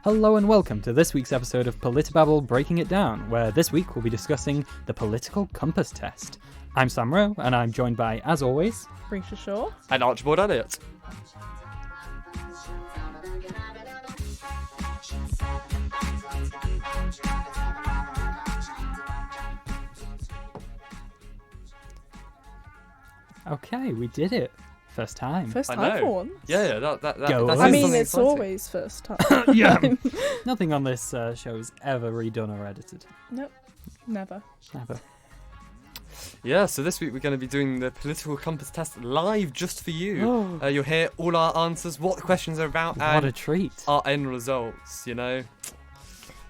Hello and welcome to this week's episode of PolitiBabble Breaking It Down, where this week we'll be discussing the political compass test. I'm Sam Rowe, and I'm joined by, as always, Brisha Shaw and Archibald Elliott. Okay, we did it. First time. First time for once. Yeah, Go that's on. I mean, something it's exciting. always first time. Yeah. Nothing on this show is ever redone or edited. Nope, never. Never. Yeah, so this week we're going to be doing the political compass test live just for you. You'll hear all our answers, what the questions are about, What and a treat. our end results, you know.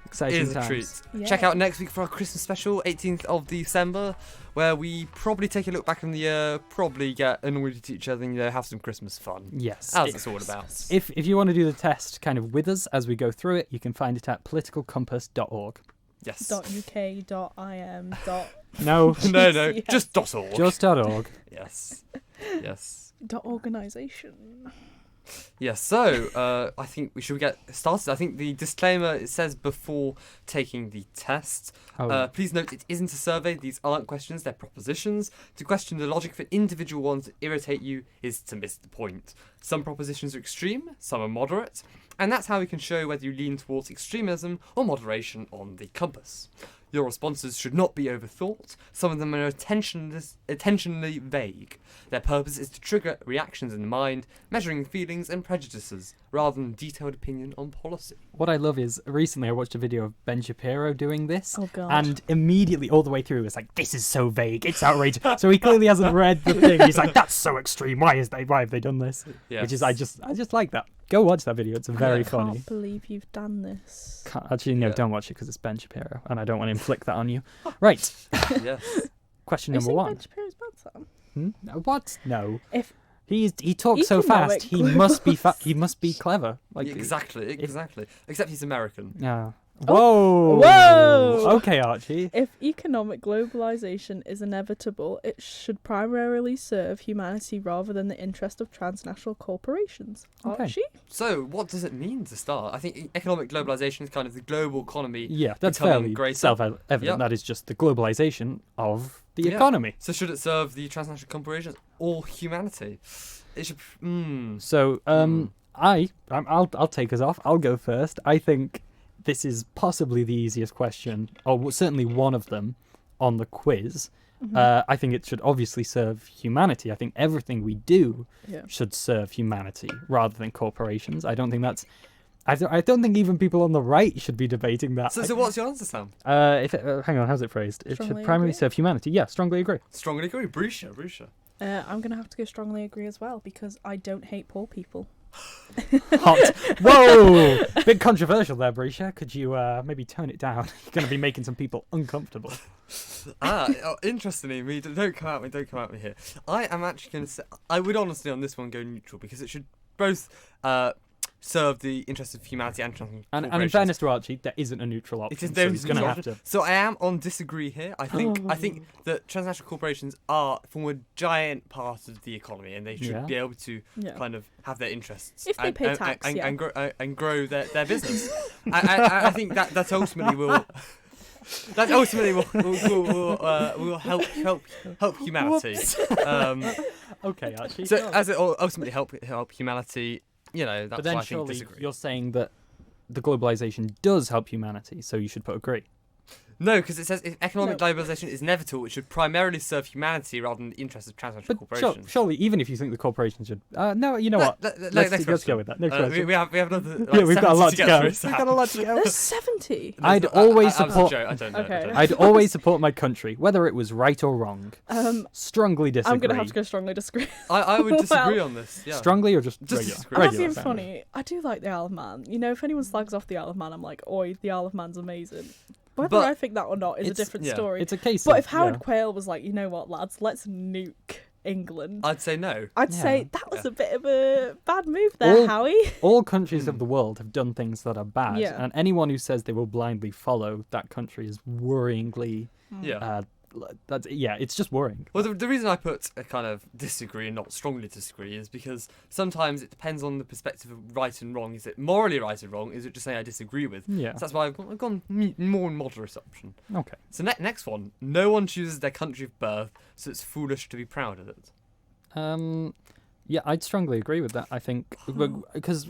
Exciting It is a times. treat. Yeah. Check out next week for our Christmas special, 18th of December, where we probably take a look back on the year, probably get annoyed at each other and, you know, have some Christmas fun. Yes. As it's all about. If you want to do the test kind of with us as we go through it, you can find it at politicalcompass.org. Yes. .uk.im. No. No, Yes. just .org. Just .org. Yes. Yes. .organisation. Yes, so I think we should get started. I think the disclaimer, it says before taking the test. Please note it isn't a survey. These aren't questions, they're propositions. To question the logic for individual ones that irritate you is to miss the point. Some propositions are extreme, some are moderate, and that's how we can show whether you lean towards extremism or moderation on the compass. Your responses should not be overthought. Some of them are intentionally vague. Their purpose is to trigger reactions in the mind, measuring feelings and prejudices, rather than detailed opinion on policy. What I love is, recently I watched a video of Ben Shapiro doing this, Oh, God. and immediately all the way through he was like, this is so vague, it's outrageous. So he clearly hasn't read the thing. He's like, that's so extreme, why have they done this? Yes. Which is, I just like that. Go watch that video, it's very I funny. can't believe you've done this. Actually, no, Yeah. don't watch it because it's Ben Shapiro, and I don't want to inflict that on you. Right, Yes. question Are you number saying one. Ben Shapiro's bad, Sam? What? No. If He talks so fast, he must be he must be clever. Like Exactly. Except he's American. Yeah. Oh. Whoa. Whoa. Okay, Archie. If economic globalization is inevitable, it should primarily serve humanity rather than the interest of transnational corporations. Okay. Archie? So, what does it mean to start? I think economic globalization is kind of the global economy. Yeah, that's becoming fairly greater. self-evident. Yep. That is just the globalization of the Yeah. economy. So, should it serve the transnational corporations or humanity? It should. So, I'll take us off. I'll go first. I think this is possibly the easiest question, or certainly one of them, on the quiz. I think it should obviously serve humanity. I think everything we do Yeah. should serve humanity rather than corporations. I don't think that's. I don't think even people on the right should be debating that. So what's your answer, Sam? Hang on, how's it phrased? It should Strongly primarily agree? serve humanity. Yeah, strongly agree. Strongly agree. Brisha. I'm going to have to go strongly agree as well because I don't hate poor people. Hot. Whoa! Bit controversial there, Brisha. Could you maybe tone it down? You're going to be making some people uncomfortable. Interestingly, don't come at me here. I am actually going to say, I would honestly on this one go neutral because it should both serve the interests of humanity and transnational And in corporations. fairness to Archie, there isn't a neutral option. Because So there he's is going to no have option. to. So I am on disagree here. I think that transnational corporations form a giant part of the economy, and they should be able to Yeah. kind of have their interests If they and, pay and, tax, and, yeah. and grow their business. I think that ultimately will. That ultimately will help humanity. Okay, Archie. So as it will ultimately help humanity, you know, that's but then why I think surely disagree. you're saying that the globalization does help humanity, so you should put agree. No, because it says if economic globalization is inevitable, it should primarily serve humanity rather than the interests of transnational But corporations. surely, even if you think the corporations should... no, you know what? Let's go with that. Next question. We have another. Yeah, we've got a lot to go. We've We've got a lot to go. There's 70. I'd always support... I don't know. Okay. I'd always support my country, whether it was right or wrong. Strongly disagree. I'm going to have to go strongly disagree. I would disagree Well, on this. Yeah. Strongly or just regular? disagree. I'm not Regular, being fair funny. I do like the Isle of Man. You know, if anyone slags off the Isle of Man, I'm like, oi, the Isle of Man's amazing. Whether But I think that or not is a it's- different yeah. story. It's a case But of... if Howard yeah. Quayle was like, you know what, lads, let's nuke England, I'd say no. I'd Yeah. say that was a bit of a bad move there, All- Howie. All countries of the world have done things that are bad, Yeah. and anyone who says they will blindly follow that country is worryingly Yeah. it's just worrying. Well, the reason I put a kind of disagree and not strongly disagree is because sometimes it depends on the perspective of right and wrong. Is it morally right or wrong? Is it just something I disagree with? Yeah. So that's why I've gone more moderate option. Okay. So next one, no one chooses their country of birth, so it's foolish to be proud of it. Yeah, I'd strongly agree with that. I think because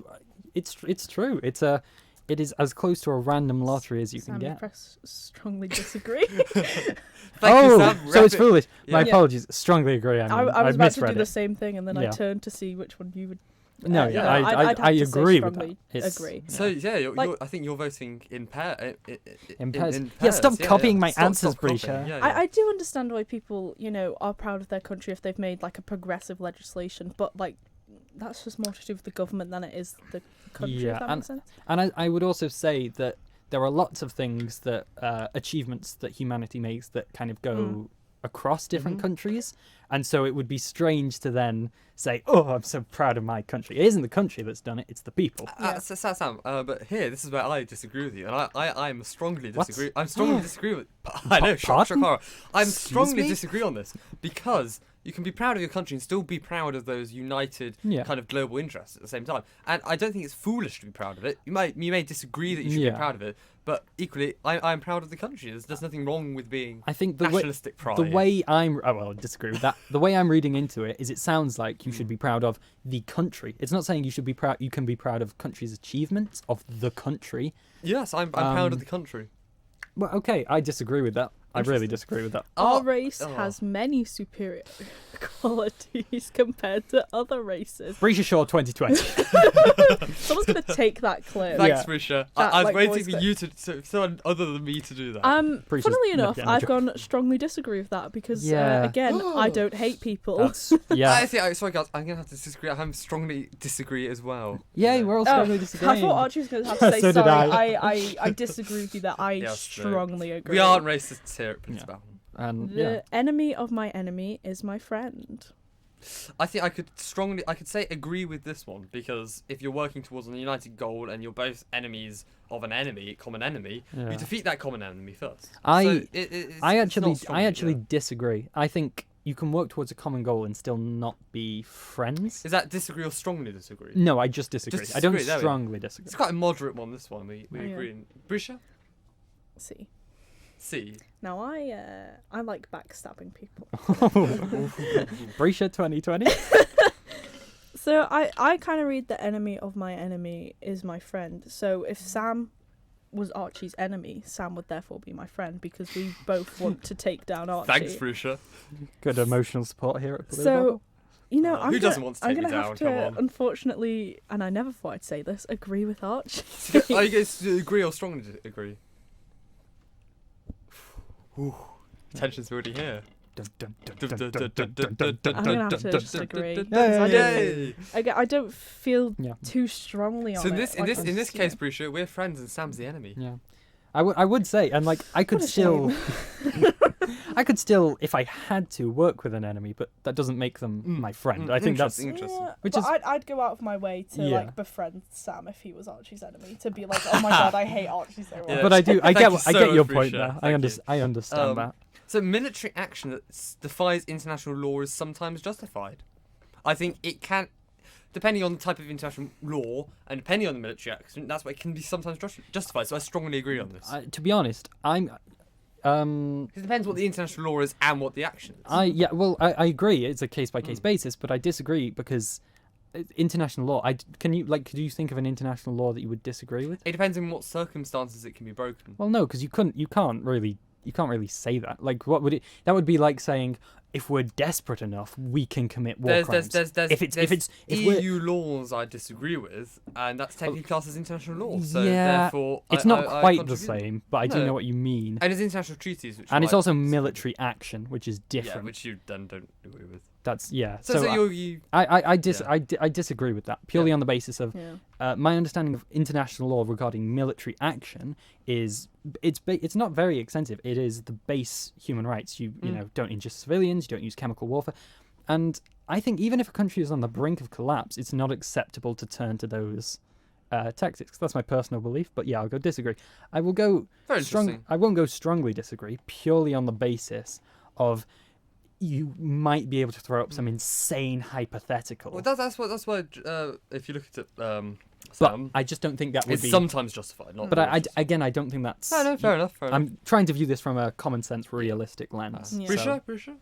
it's true. It is as close to a random lottery as you can get. Press strongly disagree. Thank you, Sam. So it's foolish. Yeah. My apologies. Strongly agree. I was about to do misread the it. same thing, and then I Yeah. turned to see which one you would. No, I'd I have to say agree with that. strongly agree. So you're, Like- I think you're voting in pair. In pairs. In Yeah, stop pairs, copying my Stop answers, copying. Brisha. Yeah. I do understand why people, are proud of their country if they've made like a progressive legislation, but like that's just more to do with the government than it is the country. Yeah, if that makes sense. And I would also say that there are lots of things that achievements that humanity makes that kind of go across different Mhm. countries, and so it would be strange to then say, "Oh, I'm so proud of my country." It isn't the country that's done it; it's the people. Sam, but here, this is where I disagree with you, and I'm strongly What? disagree. I'm strongly disagree with. I know, shock, Pardon? horror. I'm Excuse strongly me? disagree on this because you can be proud of your country and still be proud of those united Yeah. kind of global interests at the same time. And I don't think it's foolish to be proud of it. You may disagree that you should Yeah. be proud of it, but equally, I'm proud of the country. There's nothing wrong with being I think the nationalistic pride. way I'm I disagree with that. The way I'm reading into it is it sounds like you should be proud of the country. It's not saying you should be proud. You can be proud of country's achievements of the country. Yes, I'm proud of the country. Well, okay, I disagree with that. I really Interesting. disagree with that. Our race oh. has many superior qualities compared to other races. Brisha Shaw 2020. Someone's gonna take that clip. Thanks, Yeah. Risha. That, I was like, waiting voice for clip. you to someone other than me to do that. Brisha's Funnily never enough, getting a I've job. gone strongly disagree with that because Yeah. again, I don't hate people. That's, yeah. I think, sorry guys, I'm gonna have to disagree. I strongly disagree as well. Yay, we're all strongly disagreeing. I thought Archie was going to have to say So did sorry. I. I disagree with you that I Yes, no. strongly agree. We aren't racists here at PolitiBabble. And The yeah. enemy of my enemy is my friend. I think I could say agree with this one because if you're working towards a united goal and you're both enemies of an enemy, common enemy, Yeah. you defeat that common enemy first. I So it's I not actually strongly, disagree. I think you can work towards a common goal and still not be friends. Is that disagree or strongly disagree? No, I just disagree. Just I don't disagree, there we go. strongly disagree. It's quite a moderate one. This one we Oh, yeah. agree. Brisha, See. C. Now I like backstabbing people. Brisha 2020. So I kind of read the enemy of my enemy is my friend. So if Sam was Archie's enemy, Sam would therefore be my friend because we both want to take down Archie. Thanks, Brisha. Good emotional support here at PolitiBabble. So, I'm Who gonna, doesn't want to I'm take me gonna down? have Come to, on. unfortunately, and I never thought I'd say this, agree with Archie. Are you guys to agree or strongly agree? Ooh, tension's building here. I'm gonna have to disagree. because I don't, Yay! I don't feel Yeah. too strongly on So it. in like, this you case, know. Brisha, we're friends and Sam's the enemy. Yeah. I would say, and like I could What a still, I could still, if I had to, work with an enemy, but that doesn't make them my friend. I think that's interesting. Yeah, Which but is- I'd go out of my way to Yeah. like befriend Sam if he was Archie's enemy. To be like, oh my god, I hate Archie so much. Yeah. But I do. I Thank get. you I so get your much, point Risha. there. Thank you. I understand that. So military action that defies international law is sometimes justified. I think it can, depending on the type of international law and depending on the military action, that's why it can be sometimes justified. So I strongly agree on this. To be honest, I'm. It depends what the international law is and what the action is. I agree. It's a case by case basis, but I disagree because international law. Could you think of an international law that you would disagree with? It depends on what circumstances it can be broken. Well, no, because you can't really say that. Like, what would it? That would be like saying, if we're desperate enough, we can commit war crimes. There's if we're EU laws I disagree with, and that's technically classed as international law. So yeah, therefore, it's I not quite the contribute. same, but I do No. know what you mean. And it's international treaties, which And it's I also disagree military action, which is with. different. Yeah, which you then don't agree with. That's yeah. So I- you I disagree with that purely Yeah. on the basis of Yeah. my understanding of international law regarding military action is it's not very extensive. It is the base human rights. You know, don't injure civilians, you don't use chemical warfare, and I think even if a country is on the brink of collapse, it's not acceptable to turn to those tactics. That's my personal belief, but yeah, I'll go disagree. I will go Very interesting. I won't go strongly disagree, purely on the basis of you might be able to throw up some insane hypothetical. Well, that's why if you look at it, But Sam, I just don't think that would it's be. sometimes justified. Not But I always. again, I don't think that's. No, fair enough. I'm trying to view this from a common sense, realistic lens. Yeah. Pretty So- sure.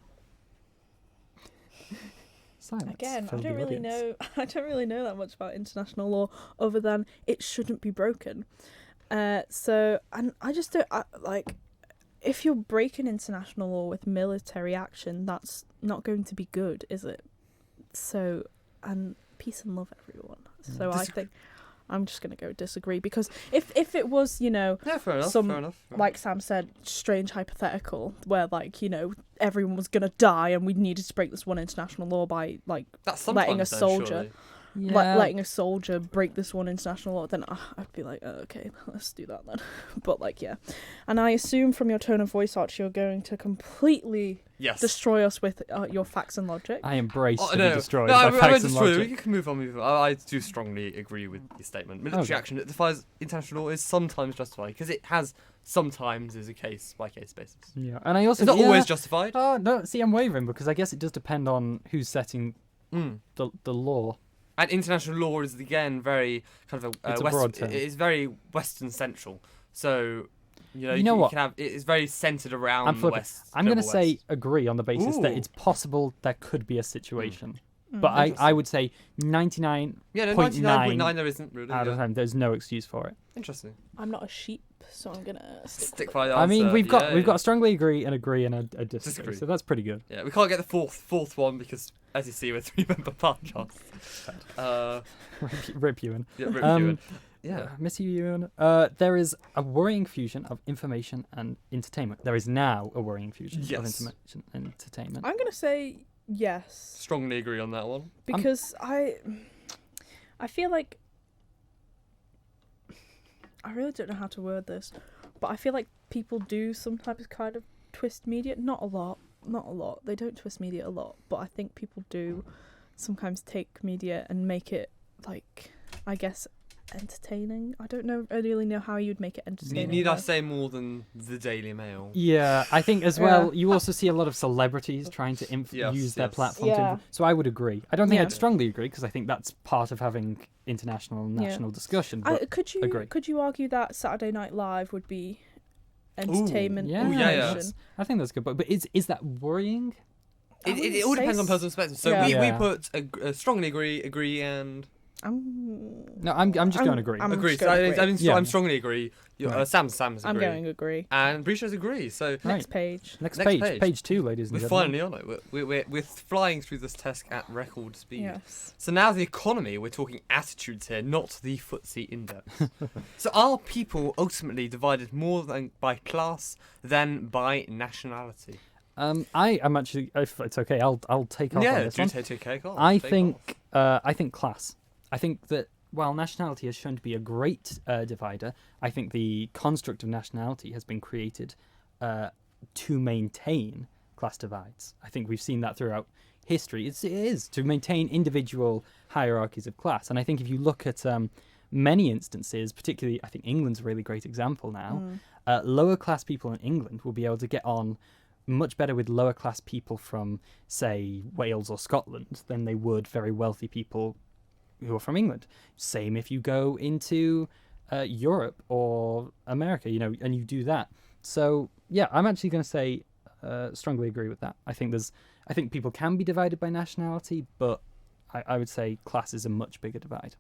Silence Again, I filled don't the really audience. know. I don't really know that much about international law, other than it shouldn't be broken. So, and I just don't like. If you're breaking international law with military action, that's not going to be good, is it? So, and peace and love, everyone. So I think I'm just going to go disagree, because if it was, Yeah, fair enough. some, fair enough. like Sam said, strange hypothetical where, like, everyone was going to die and we needed to break this one international law by, like, That's letting a sometimes then, soldier surely. letting a soldier break this one international law, then I'd be like, oh, okay, let's do that then. But, like, yeah. And I assume from your tone of voice, Archie, you're going to completely Yes. destroy us with your facts and logic. I embrace to no, be destroyed no, by I facts won't and destroy you. logic. We can move on. I do strongly agree with your statement. Military Okay. action that defies international law is sometimes justified, because it has sometimes is a case-by-case basis. Yeah, and I also It's not always justified. Oh no, see, I'm wavering because I guess it does depend on who's setting the law. And international law is again very kind of It's a broad term. It is very Western central. So You know what? can have it is very centered around I'm the flipping. West. I'm going to global say West. agree on the basis that Ooh. it's possible there could be a situation, Mm. but I Interesting. would say 99 yeah, no, 0.9 99.9 there isn't really. out of Yeah. time. There's no excuse for it. Interesting. I'm not a sheep, so I'm gonna Stick by the I mean, answer. we've got Yeah. a strongly agree and a disagree, Disagree. so that's pretty good. Yeah, we can't get the fourth one because, as you see, we're 3-member podcast. Rip Ewan. Yeah, Rip Um, Ewan. Yeah. Miss you, Ewan. There is a worrying fusion of information and entertainment. There is now a worrying fusion of Yes. information and entertainment. I'm gonna say yes, Strongly agree on that one. because I feel like I really don't know how to word this, but I feel like people do sometimes kind of twist media. Not a lot. They don't twist media a lot, but I think people do sometimes take media and make it, like, I guess, entertaining. I don't really know how you'd make it entertaining. Need I though. say more than the Daily Mail? Yeah, I think as well, you also see a lot of celebrities trying to Yes, use their yes. platform. Yeah. So I would agree. I don't think Yeah. I'd strongly agree because I think that's part of having international and Yeah. national discussion. But agree. Could you argue that Saturday Night Live would be entertainment? yeah, Ooh, yeah, yeah. information? I think that's good. But is that worrying? I It wouldn't all say depends on s- personal perspective. So Yeah. we Yeah. put strongly agree, and No, I'm just going to agree. I'm agree. just So gonna agree. I Yeah. I'm strongly agree. Right. Sam's I'm agree. going to agree. And Brisha's agree. So Right. Next page. Next Next page, page. 2, ladies and we're gentlemen. finally on it. We're flying through this test at record speed. Yes. So now the economy, we're talking attitudes here, not the FTSE index. So are people ultimately divided more by class than by nationality? I am actually, if it's okay, I'll take off on Yeah, this do one. take cake off. I take off. think class. I think that while nationality has shown to be a great divider, I think the construct of nationality has been created to maintain class divides. I think we've seen that throughout history. It is to maintain individual hierarchies of class. And I think if you look at many instances, particularly I think England's a really great example now, lower class people in England will be able to get on much better with lower class people from, say, Wales or Scotland than they would very wealthy people who are from England. Same if you go into Europe or America, and you do that. So yeah, I'm actually going to say strongly agree with that. I think people can be divided by nationality, but I would say class is a much bigger divide.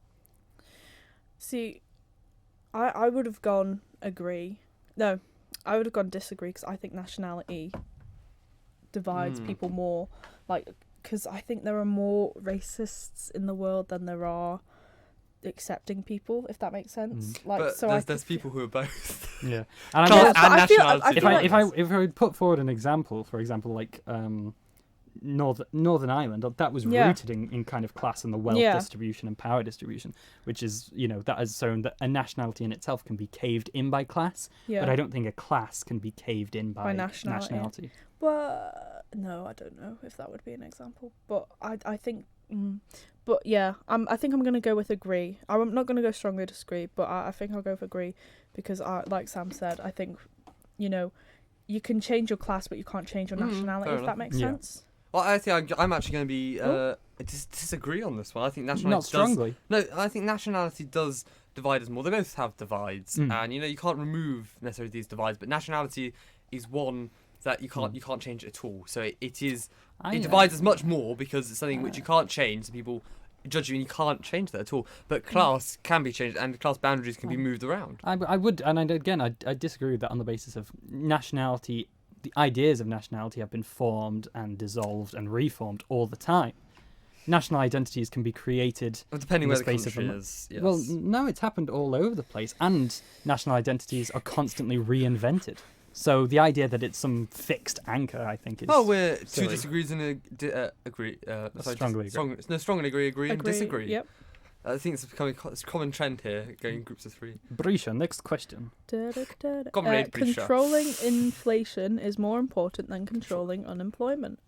See, I would have gone agree. No, I would have gone disagree, because I think nationality divides people more. Like, because I think there are more racists in the world than there are accepting people, if that makes sense. Like, But so there's people who are both. Yeah, and Class but and I feel- nationality. I if feel I like- if I would put forward an example, for example, like Northern Ireland, that was Yeah. rooted in kind of class and the wealth Yeah. distribution and power distribution, which is, that has shown that a nationality in itself can be caved in by class, yeah. but I don't think a class can be caved in by nationality. nationality. Well, no, I don't know if that would be an example, but I think But yeah, I think I'm gonna go with agree. I'm not gonna go strongly disagree, but I think I'll go with agree because like Sam said, I think, you can change your class, but you can't change your nationality. If that makes sense. Well, I think I'm actually going to be disagree on this one. I think nationality Not strongly. I think nationality does divide us more. They both have divides, and you can't remove necessarily these divides. But nationality is one that you can't change at all. So it divides us much more because it's something which you can't change. So people judge you and you can't change that at all. But class can be changed, and class boundaries can be moved around. I would, and I disagree with that on the basis of nationality. The ideas of nationality have been formed and dissolved and reformed all the time. National identities can be created depending in where the space country of is. Yes. Well, no, it's happened all over the place, and national identities are constantly reinvented. So the idea that it's some fixed anchor, I think, is we're silly. two disagrees and agree. Strongly agree. Strongly agree and disagree. Yep. I think it's becoming a common trend here, going in groups of 3. Brisha, next question. Comrade Brisha. Controlling inflation is more important than controlling unemployment.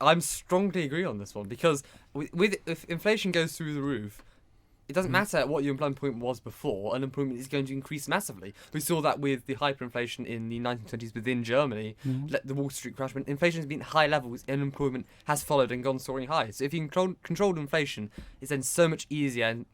I'm strongly agree on this one because if inflation goes through the roof, it doesn't matter what your employment point was before, unemployment is going to increase massively. We saw that with the hyperinflation in the 1920s within Germany, the Wall Street crash. When inflation has been at high levels, unemployment has followed and gone soaring high. So if you control inflation, it's then so much easier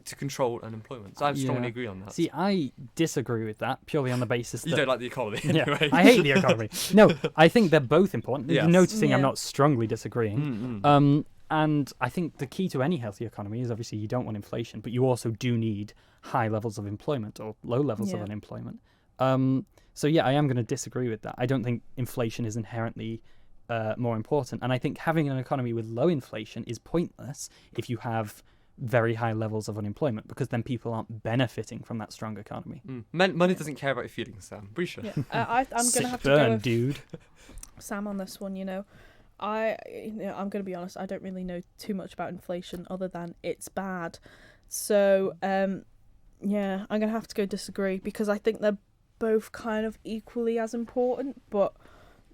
to control unemployment. So I strongly agree on that. See, I disagree with that purely on the basis that... You don't like the economy anyway. I hate the economy. No, I think they're both important. Yes. You're noticing I'm not strongly disagreeing. And I think the key to any healthy economy is obviously you don't want inflation, but you also do need high levels of employment or low levels of unemployment. So yeah, I am going to disagree with that. I don't think inflation is inherently more important. And I think having an economy with low inflation is pointless if you have very high levels of unemployment, because then people aren't benefiting from that strong economy. Money doesn't care about your feelings, Sam. Brisha. Yeah. I'm going to have to go with dude. Sam on this one, I'm going to be honest, I don't really know too much about inflation other than it's bad. So, I'm going to have to go disagree because I think they're both kind of equally as important, but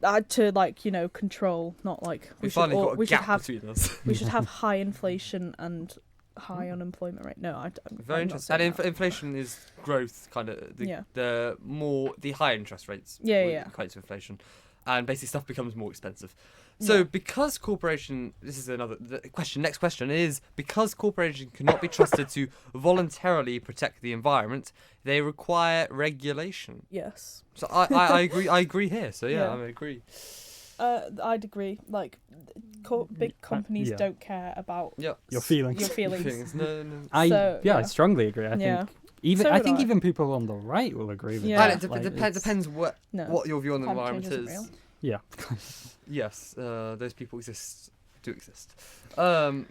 to control, not like we should have between us. We should have high inflation and high unemployment rate. No, I don't. Very interesting. And inflation is growth, kind of the higher interest rates. Equate to inflation, and basically stuff becomes more expensive. So because this is another question. Next question is, because corporations cannot be trusted to voluntarily protect the environment, they require regulation. Yes. So I agree. I agree here. So I agree. I'd agree. Like, big companies don't care about your feelings. Your feelings. No. I strongly agree. I think even people on the right will agree with that. And it depends what your view on the environment is. Real. Yeah. Yes, those people do exist. So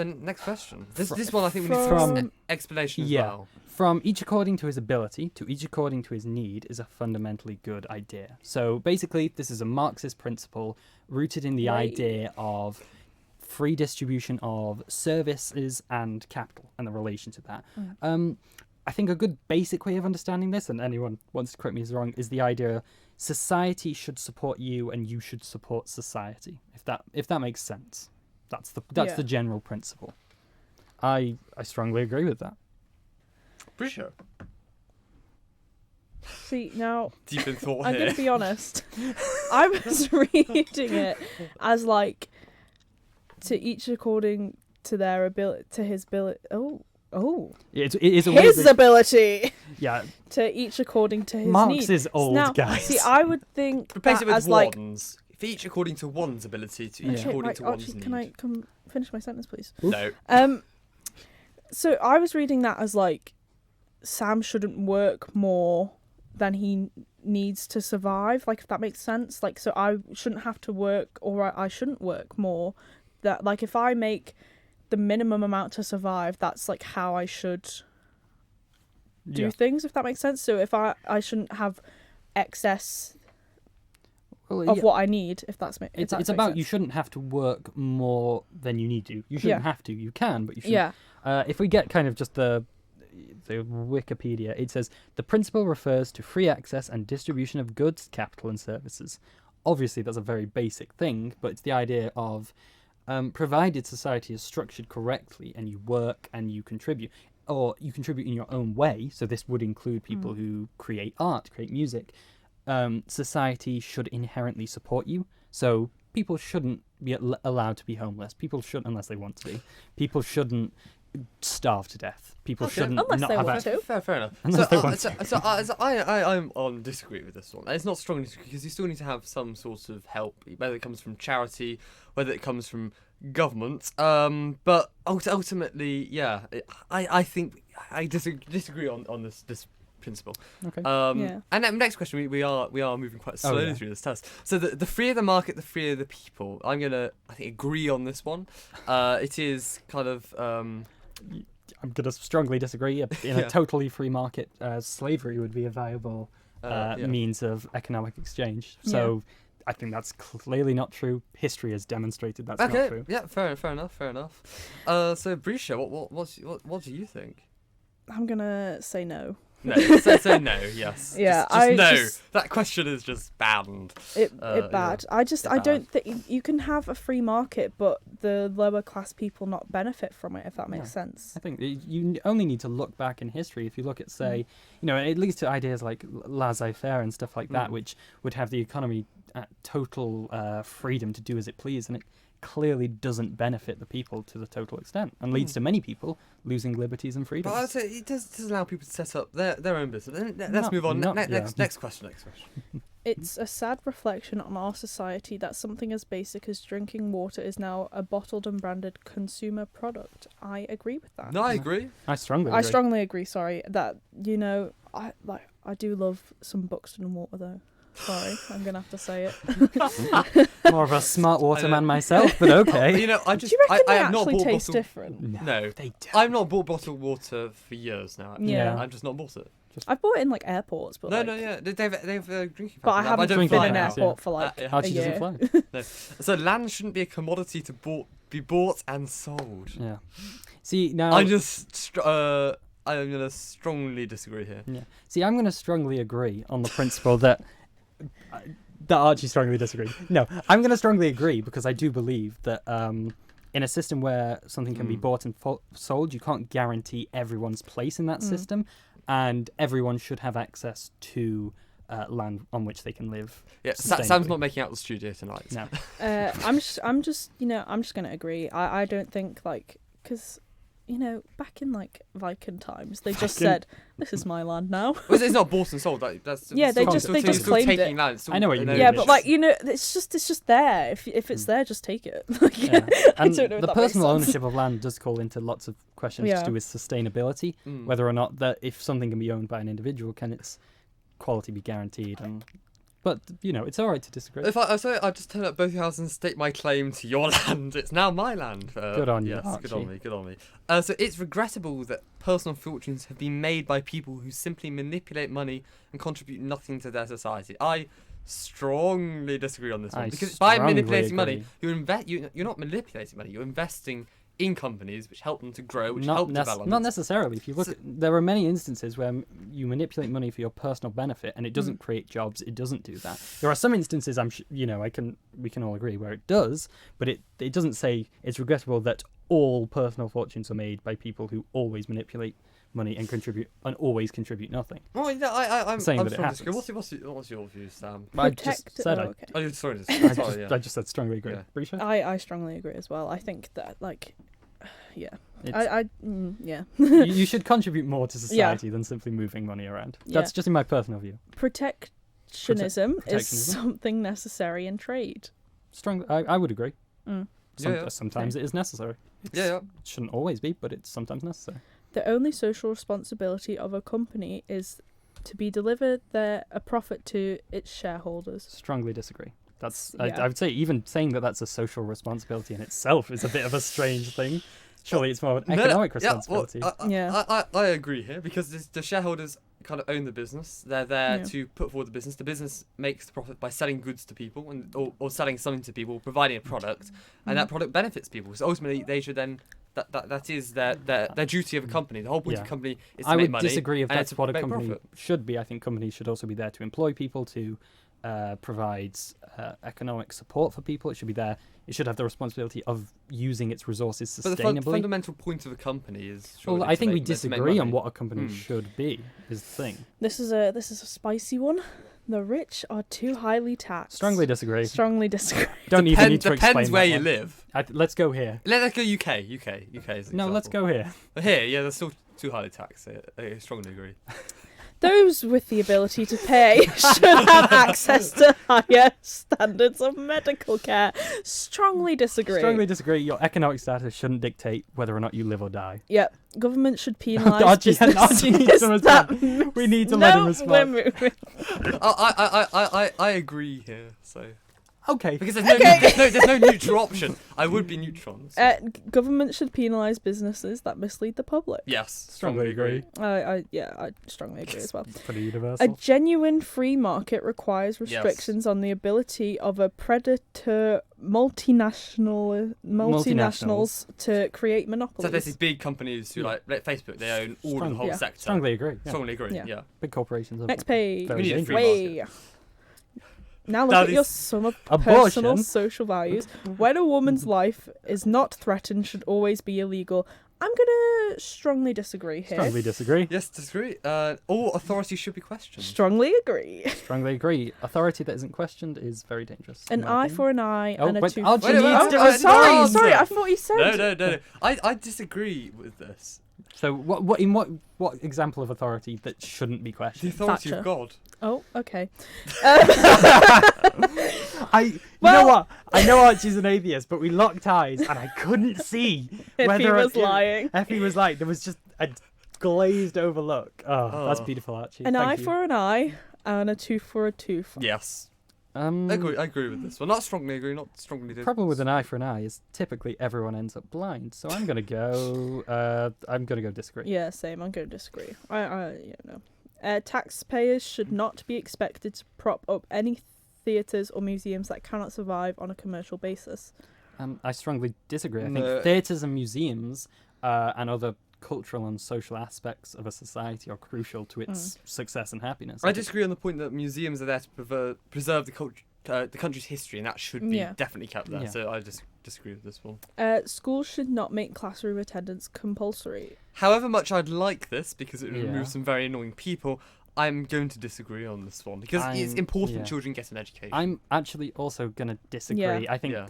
next question. This one I think we need some explanation as well. From each according to his ability to each according to his need is a fundamentally good idea. So basically, this is a Marxist principle rooted in the idea of free distribution of services and capital and the relation to that. I think a good basic way of understanding this, and anyone wants to correct me if I'm wrong, is the idea society should support you and you should support society. If that makes sense. That's the general principle. I strongly agree with that. Pretty sure. See, now deep in thought I'm here. going to be honest. I was reading it as like to each according to their ability, to his ability. Oh. It is his ability. Yeah. To each according to his Marx needs. is old, now, guys. See, I would think replace that it with as ones. For each according to one's ability, to each according to one's need. Can I come finish my sentence, please? No. So I was reading that as like Sam shouldn't work more than he needs to survive. Like, if that makes sense. Like, so I shouldn't have to work, or I shouldn't work more. That like if I make the minimum amount to survive, that's like how I should do things, if that makes sense. So if I shouldn't have excess of what I need, if that's it's about sense. You shouldn't have to work more than you need to. You shouldn't have to. You can, but you shouldn't. If we get kind of just the Wikipedia, it says the principle refers to free access and distribution of goods, capital, and services. Obviously, that's a very basic thing, but it's the idea of provided society is structured correctly and you work and you contribute, or you contribute in your own way, so this would include people who create art, create music, society should inherently support you. So people shouldn't be allowed to be homeless. People shouldn't, unless they want to be. People shouldn't starve to death. People shouldn't Unless not they have want access. to. Fair enough. Unless they want to. I'm on disagree with this one. It's not strongly disagree because you still need to have some sort of help, whether it comes from charity, whether it comes from government. But ultimately, yeah, I think I disagree on this principle. Okay. And then next question, we are moving quite slowly through this test. So the freer the market, the freer the people. I'm gonna, I think, agree on this one. It is kind of. I'm going to strongly disagree. In a totally free market, slavery would be a viable means of economic exchange. So I think that's clearly not true. History has demonstrated that's not true. Yeah, fair enough. So Brisha, what do you think? I'm gonna say no. No, so no, yes. Yeah, That question is just banned. It bad. Yeah. I don't think you can have a free market, but the lower class people not benefit from it. If that makes sense. I think you only need to look back in history. If you look at, say, it leads to ideas like laissez-faire and stuff like that, which would have the economy at total freedom to do as it please, and it clearly doesn't benefit the people to the total extent, and leads to many people losing liberties and freedoms. But I'd say it does allow people to set up their own business. Let's move on. Next question. It's a sad reflection on our society that something as basic as drinking water is now a bottled and branded consumer product. I agree with that. No, I agree. I strongly agree. Sorry, that I do love some Buxton water though. Sorry, I'm gonna have to say it. More of a smart waterman myself, but okay. Do you reckon they have not actually bought taste bottled. different? No, they don't. I've not bought bottled water for years now. Actually. Yeah. I've just not bought it. I've bought it in like airports, but they've drinking. But I haven't don't been fly in an now. airport for like Archie a year. doesn't fly. No. So land shouldn't be a commodity to be bought and sold. Yeah. See now. I'm going to strongly disagree here. Yeah. See, I'm going to strongly agree on the principle that Archie strongly disagreed. No, I'm going to strongly agree because I do believe that in a system where something can be bought and sold, you can't guarantee everyone's place in that system, and everyone should have access to land on which they can live. Yeah, Sam's not making out the studio tonight. No. I'm just going to agree. I don't think because back in Viking times, they just said, "This is my land now." Well, it's not bought and sold. That's Yeah, they just claimed taking it. land. I know what you mean. Yeah, but it's just there. If it's there, just take it. Yeah. And don't know if the that makes personal sense. ownership of land does call into lots of questions to do with sustainability, whether or not that if something can be owned by an individual, can its quality be guaranteed? But it's all right to disagree. I'll just turn up both your houses and state my claim to your land. It's now my land. Good on you, yes, Archie. Good on me. So it's regrettable that personal fortunes have been made by people who simply manipulate money and contribute nothing to their society. I strongly disagree on this one because by manipulating money, you're not manipulating money. You're investing in companies which help them to grow, which help develop. Not necessarily. If you look, there are many instances where you manipulate money for your personal benefit, and it doesn't create jobs. It doesn't do that. There are some instances we can all agree where it does, but it doesn't say it's regrettable that all personal fortunes are made by people who always manipulate money and always contribute nothing. Well, I'm saying that it strongly happens. disagree. What's your view, Sam? I just said okay. Oh, sorry. I just said strongly agree. Yeah. Brisha? I strongly agree as well. I think that yeah. Yeah. You should contribute more to society than simply moving money around. That's just in my personal view. Protectionism is something necessary in trade. I would agree. Mm. Sometimes it is necessary. It shouldn't always be, but it's sometimes necessary. The only social responsibility of a company is to be delivered a profit to its shareholders. Strongly disagree. I would say even saying that that's a social responsibility in itself is a bit of a strange thing. Surely it's more of an economic responsibility. I agree here because the shareholders kind of own the business. They're there to put forward the business. The business makes the profit by selling goods to people or selling something to people, providing a product, and that product benefits people. So ultimately, they should then. That is their duty of a company. The whole point of a company is to make money. I would disagree if that's what a company profit. should be. I think companies should also be there to employ people, to provides economic support for people. It should be there. It should have the responsibility of using its resources But the sustainably. fundamental point of a company is. Well, surely I to think we make- to make disagree on money. what a company should be. Is the thing. This is a spicy one. The rich are too highly taxed. Strongly disagree. Strongly disagree. Don't even need to explain Depends where that you one. live. Let's go here. Let's go UK. UK is an No, let's example. go here. Here, yeah, they're still too highly taxed. I strongly agree. Those with the ability to pay should have access to higher standards of medical care. Strongly disagree. Strongly disagree. Your economic status shouldn't dictate whether or not you live or die. Yep. Government should penalise Archie businesses needs to that respond. We need to let him No, respond. we're moving. I agree here. So Okay. because there's no neutral option. I would be neutral. So. Government should penalise businesses that mislead the public. Yes, Strongly agree. I strongly agree as well. It's pretty A universal. genuine free market requires restrictions on the ability of a predator multinationals to create monopolies. So there's these big companies who like Facebook. They own all of the whole Yeah. sector. Strongly agree. Yeah. Strongly agree. Yeah. Yeah. Big corporations. Are Next page. very We need a free dangerous. market. Now look Now at your these- sum of Abortion. personal social values. When a woman's life is not threatened, should always be illegal. I'm gonna strongly disagree here. Strongly disagree. Yes, disagree. All authority should be questioned. Strongly agree. Strongly agree. Authority that isn't questioned is very dangerous. in An my eye opinion. for an eye Oh, and a but tooth Archie for a needs tooth. to Oh, sorry, respond. sorry. I thought you said. No. I disagree with this. So what example of authority that shouldn't be The questioned? authority Thatcher. of God. Oh, okay. You know what? I know Archie's an atheist, but we locked eyes and I couldn't see If whether he was it- lying. If he was lying, there was just a glazed over look. Oh, that's Oh. beautiful, Archie. An Thank eye you. for an eye and a tooth for a tooth. Yes. I Um, agree with this. Well, not strongly agree, not strongly the disagree. problem with an eye for an eye is typically everyone ends up blind. So I'm gonna go. I'm gonna go disagree. Yeah, same. I'm going to disagree. No. Taxpayers should not be expected to prop up any theatres or museums that cannot survive on a commercial basis. I strongly disagree. I No. think theatres and museums and other cultural and social aspects of a society are crucial to its success and happiness. I disagree on the point that museums are there to preserve the culture, the country's history, and that should be Yeah. definitely kept there. Yeah. So I just disagree with this one. Schools should not make classroom attendance compulsory. However much I'd like this, because it would Yeah. remove some very annoying people, I'm going to disagree on this one because it's I'm- important yeah. children get an education. I'm actually also going to disagree. Yeah. I think Yeah.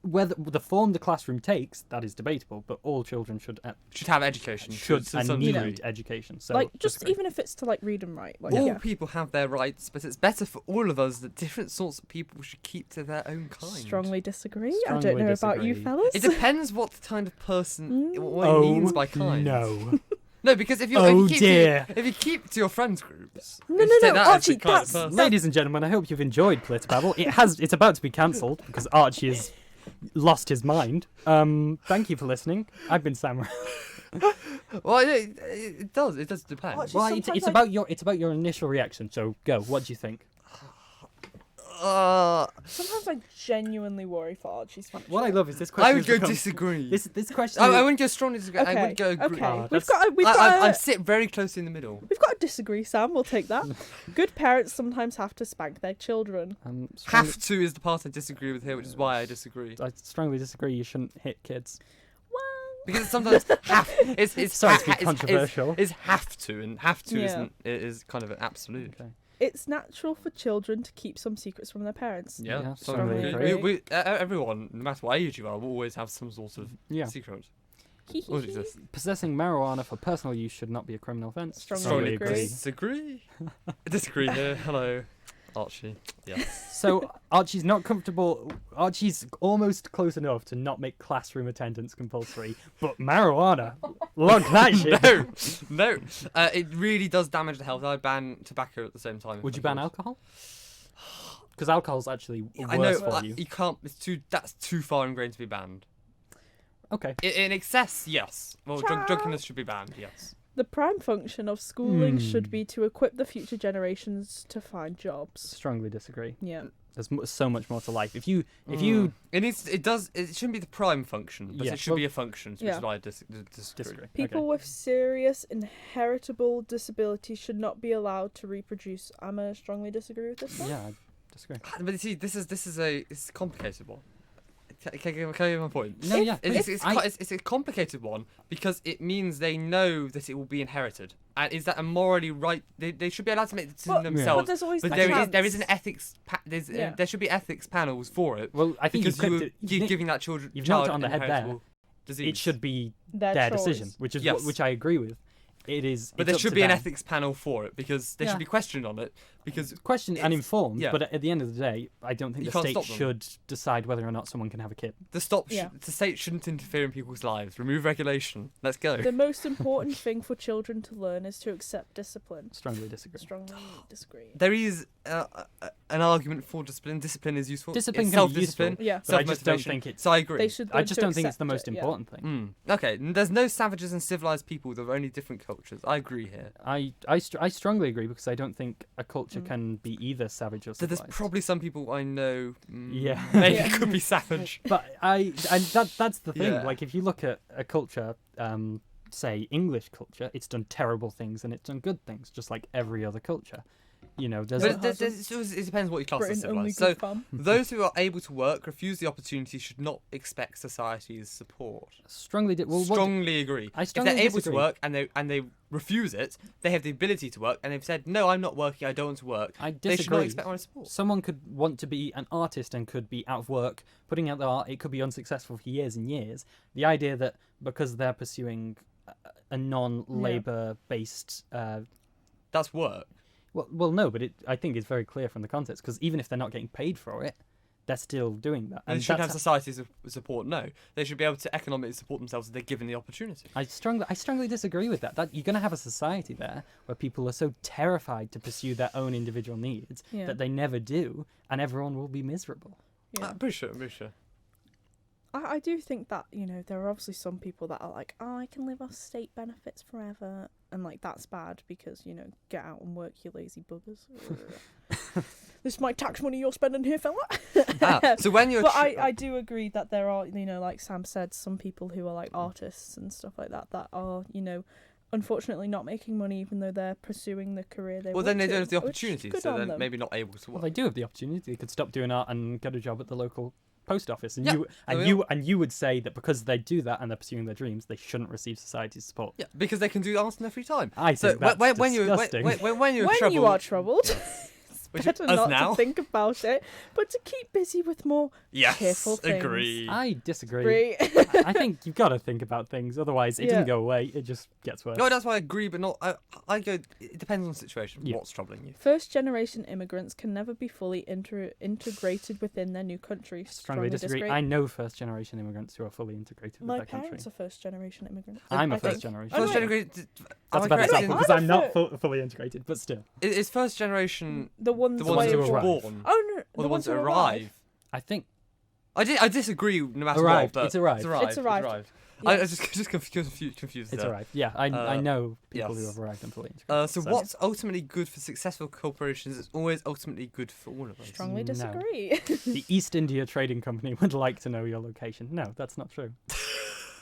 whether the form the classroom takes, that is debatable, but all children should have education. should to and some need degree. education. So like, just disagree. even if it's to, like, read and write. Like, All yeah. people have their rights, but it's better for all of us that different sorts of people should keep to their own kind. Strongly disagree. I Strongly don't know about you disagree. fellas. It depends what kind of person, what Oh, he means by kind. no. No, because if you Oh, if you keep dear. if you keep to your friends groups, No, you no, take no, that as Archie, the kind of that's- person. Ladies and gentlemen, I hope you've enjoyed PolitiBabble. It's about to be cancelled because Archie has lost his mind. Thank you for listening. I've been Sam. Well, it does depend. Archie, Well, sometimes it's I- about your initial reaction. So go. What do you think? Sometimes I genuinely worry for Archie's future. What I love is this question. I would has go become- disagree. This question. I wouldn't go strongly disagree. I Okay, would go agree. okay. Oh, We've that's- got I a sit very close in the middle. we've got a disagree, Sam. We'll take that. Good parents sometimes have to spank their children. Strongly, Have to is the part I disagree with here, which is why I disagree. I strongly disagree. You shouldn't hit kids. Because sometimes it's Sorry to be it's controversial. It's have to, and have to Yeah. isn't it is kind of an absolute. Okay. It's natural for children to keep some secrets from their parents. Yeah, Yeah, strongly strongly agree. agree. Everyone, no matter what age you are, will always have some sort of Yeah. secret. Always exists. Possessing marijuana for personal use should not be a criminal offence. Strongly agree. Disagree. Disagree here. Hello, Archie. Yes. So Archie's not comfortable. Archie's almost close enough to not make classroom attendance compulsory, but marijuana, look that shit. No. It really does damage the health. I'd ban tobacco at the same time. if Would I you ban could. alcohol? Because alcohol's actually worse I know. for you. You can't. That's too far ingrained to be banned. Okay. In excess, yes. Well, drunkenness should be banned. Yes. The prime function of schooling should be to equip the future generations to find jobs. Strongly disagree. Yeah. There's so much more to life. If you It needs. It does. It shouldn't be the prime function, but Yeah, it should well- be a function. Which Yeah. is why I disagree. disagree, People okay. with serious inheritable disabilities should not be allowed to reproduce. I'm gonna strongly disagree with this one. Yeah, I disagree. But you see, it's a complicated one. Can I give my point? No, yeah. It's a complicated one because it means they know that it will be inherited. And is that a morally right? They should be allowed to make the decision themselves. But there's always But the there is an ethics. There should be ethics panels for it. Well, I think because you're giving that you've child knocked it on the head there. inheritable disease. It should be their choice. decision, which is Yes. which I agree with. It is. But it's there up should to be an them. ethics panel for it because they should be questioned on it. Because Questioned and informed, yeah. but at the end of the day, I don't think You the can't state stop them. should decide whether or not someone can have a kid. the state shouldn't interfere in people's lives. Remove regulation. Let's go. The most important thing for children to learn is to accept discipline. Strongly disagree. Strongly disagree. There is an argument for discipline. Discipline is useful. Discipline It's can be self-discipline. useful, Yeah. but I just don't Self-motivation. think it's. So I agree. They should. I learn just to don't think it's the accept most it, yeah. important thing. Okay, there's no savages and civilized people. There are only different cultures. I agree here. I strongly agree because I don't think a culture can be either savage or So there's civilized. probably some people I know. Yeah. Maybe Yeah. could be savage. But that's the thing. Yeah. Like if you look at a culture, say English culture, it's done terrible things and it's done good things, just like every other culture. You know, there's. But it depends what you class as Britain only civilized. So good fun. those who are able to work, refuse the opportunity, should not expect society's support. Strongly agree. I If strongly they're able disagree. to work and they refuse it, they have the ability to work, and they've said, "No, I'm not working. I don't want to work." I They should not disagree. expect my support. Someone could want to be an artist and could be out of work, putting out the art. It could be unsuccessful for years and years. The idea that because they're pursuing a non-labor-based, That's work. well, no, but I think it's very clear from the context because even if they're not getting paid for it, they're still doing that. And they shouldn't have society's support. No, they should be able to economically support themselves if they're given the opportunity. I strongly disagree with that. That you're going to have a society there where people are so terrified to pursue their own individual needs Yeah. that they never do, and everyone will be miserable. Yeah. I'm pretty sure. I do think that, you know, there are obviously some people that are like, oh, I can live off state benefits forever. And, like, that's bad because, you know, get out and work, you lazy buggers. This is my tax money you're spending here, fella. So when you're... But I do agree that there are, you know, like Sam said, some people who are, like, artists and stuff like that are, you know, unfortunately not making money even though they're pursuing the career they Well, then want they don't to, have the which is opportunity, good so on they're them. maybe not able to Well, work. they do have the opportunity. They could stop doing art and get a job at the local post office, and Yeah, you would say that because they do that and they're pursuing their dreams, they shouldn't receive society's support. Yeah, because they can do art in their free time. I think that's when disgusting. when you're When you are troubled, Which better us not now. to think about it, but to keep busy with more Yes, cheerful things. agree. I disagree. Agree. I think you've got to think about things, otherwise it Yeah. doesn't go away. It just gets worse. No, that's why I agree, but not. I go. It depends on the situation. Yeah. What's troubling you? First generation immigrants can never be fully integrated within their new country. Strongly disagree. I know first generation immigrants who are fully integrated with My their country. parents are first generation immigrants. I'm a I first think. generation. Oh, First right. generation. That's a better example because I'm not fir- fully integrated, but still. Is first generation The ones, the ones who who arrive. are born, Oh no, or the ones that arrive? I think I disagree no matter Arrived, what. But it's arrived. It's arrived. I Yes. just confused it's there. arrived. Yeah, I know people who yes. have arrived and fully integrated. So what's ultimately good for successful corporations is always ultimately good for all of us. Strongly No. disagree. The East India Trading Company would like to know your location. No, that's not true.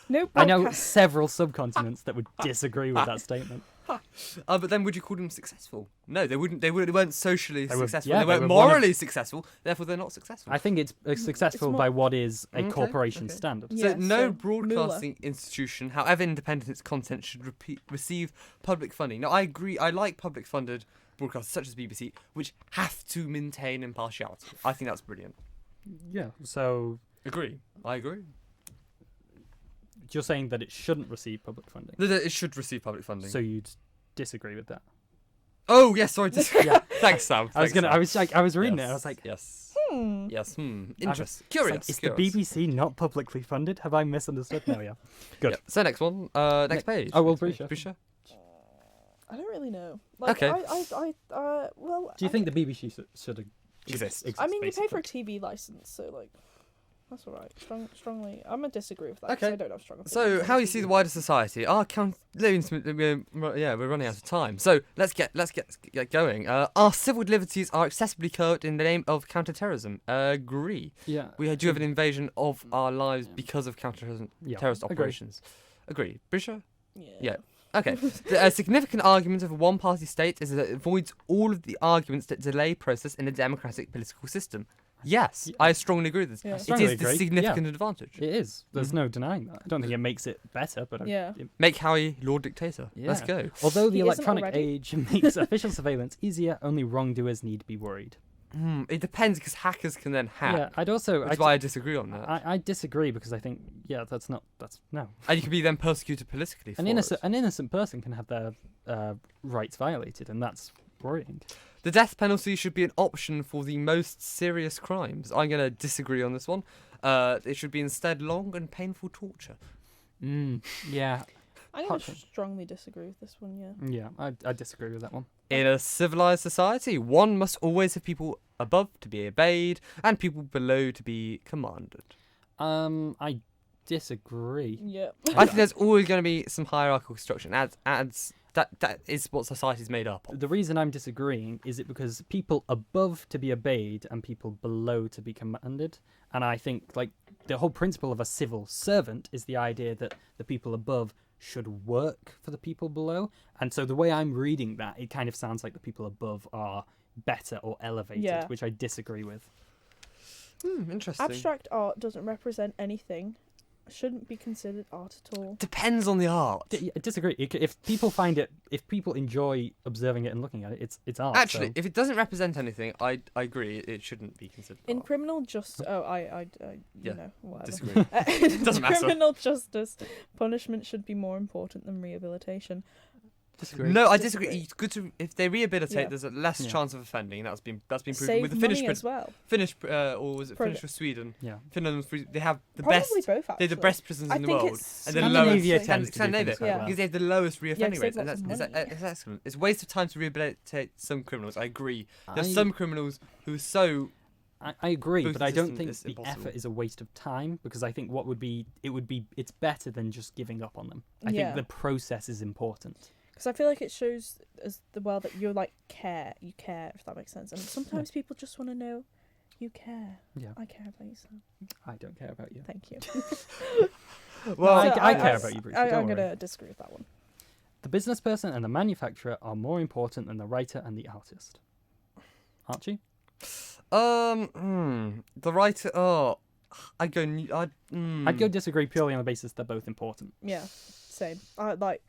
No, I know podcast. several subcontinents that would disagree with that statement. But then would you call them successful? No, they wouldn't. They weren't socially They were- successful. yeah, they they weren't were one of- morally successful. Therefore, they're not successful. I think it's successful more- by what is a Okay, corporation okay. standard. Yeah, So no so broadcasting institution, however independent its content, should receive public funding. Now, I agree. I like public-funded broadcasters such as BBC, which have to maintain impartiality. I think that's brilliant. Yeah. So Agree. I agree. you're saying that it shouldn't receive public funding. No, it should receive public funding. So you'd disagree with that? oh yes, sorry. Yeah. Thanks, Sam. I was Thanks, Sam. I was reading it. I Yes, was like, yes, Hmm. yes. Interesting. it's Curious. like, is curious. the BBC not publicly funded? Have I misunderstood? No, yeah. Good. Yep. So next one. Next page. Oh, well, Next page. Brisha. Brisha. I don't really know. Like, Okay. Well. Do you think the BBC should Exist. I mean, you pay for a basically? TV license, so like, that's all right. Strongly, I'm gonna disagree with that. 'cause Okay. I don't have strong. So, opinions how on you see the TV. wider society? We're running out of time. So let's get going. Our civil liberties are excessively curbed in the name of counter-terrorism. Agree. Yeah. We do have an invasion of our lives because of counter-terrorist Yeah, terrorist agree. operations. Agree. Brisha? Yeah. Yeah. Okay. A significant argument of a one-party state is that it avoids all of the arguments that delay process in a democratic political system. Yes, Yeah. I strongly agree with this. Yeah. It Strongly is the agree. significant advantage. It is. There's no denying that. I don't think it makes it better, but Yeah. Make Howie Lord Dictator. Let's Yeah. go. Although the He isn't electronic already. age makes official surveillance easier, only wrongdoers need to be worried. It depends because hackers can then hack. Yeah, I'd also. That's why I disagree on that. I disagree because I think that's no. And you can be then persecuted politically for An it. innocent person can have their rights violated, and that's worrying. The death penalty should be an option for the most serious crimes. I'm going to disagree on this one. It should be instead long and painful torture. Yeah, I'm going to strongly disagree with this one, yeah. I disagree with that one. In a civilized society, one must always have people above to be obeyed and people below to be commanded. I disagree. Yeah. I think there's always going to be some hierarchical structure. And that is what society's made up of. The reason I'm disagreeing is it because people above to be obeyed and people below to be commanded. And I think like the whole principle of a civil servant is the idea that the people above should work for the people below. And so the way I'm reading that, it kind of sounds like the people above are better or elevated, Yeah. which I disagree with. Interesting. Abstract art doesn't represent anything. Shouldn't be considered art at all. Depends on the art. I disagree. If people enjoy observing it and looking at it, it's art. Actually, so. if it doesn't represent anything, I agree. It shouldn't be considered In art. criminal justice, Yeah, whatever. Disagree. In Doesn't matter. criminal justice, punishment should be more important than rehabilitation. Disagree. No, I disagree. It's good to if they rehabilitate. Yeah. There's a less Yeah. chance of offending. That's been proven Save with the money Finnish as well. or was it Pro- Finnish or Sweden? Yeah. Finland, they have the Probably best. both, They're actually. the best prisons I in the think world, it's and the Scandinavia lowest. tends to do Scandinavia, things quite well. because they have the lowest reoffending save rates, lots and of money. it's excellent. It's a waste of time to rehabilitate some criminals. I agree. There's I- some criminals who are so. I agree, Booth but I don't system think is the impossible. effort is a waste of time because I think it's better than just giving up on them. I Yeah. think the process is important. Because I feel like it shows as well that you're like you care, if that makes sense. And sometimes people just want to know you care. Yeah, I care about you, Sam. I don't care about you. Thank you. Well, I care about you, Bruce. I'm Don't going worry. to disagree with that one. The business person and the manufacturer are more important than the writer and the artist. Archie? The writer. Oh, I'd go. I'd go disagree purely on the basis they're both important. Yeah, same. I like.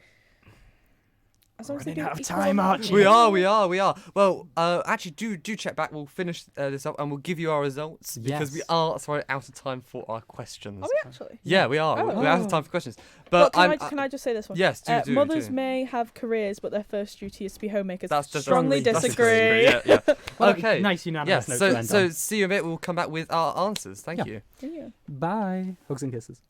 As long as they Running do out of equal time, amount- Archie. We are. Well, actually, do check back. We'll finish this up and we'll give you our results because we Yes. are out of time for our questions. Are we actually? Yeah, we are. Oh. We're out of time for questions. But But can I just say this one? yes, do. Mothers may have careers, but their first duty is to be homemakers. That's just strongly that's just disagree. Yeah. Well, Okay. Nice unanimous Yeah. note to end So on. see you in a bit. We'll come back with our answers. Thank Yeah. you. Yeah. Bye. Hugs and kisses.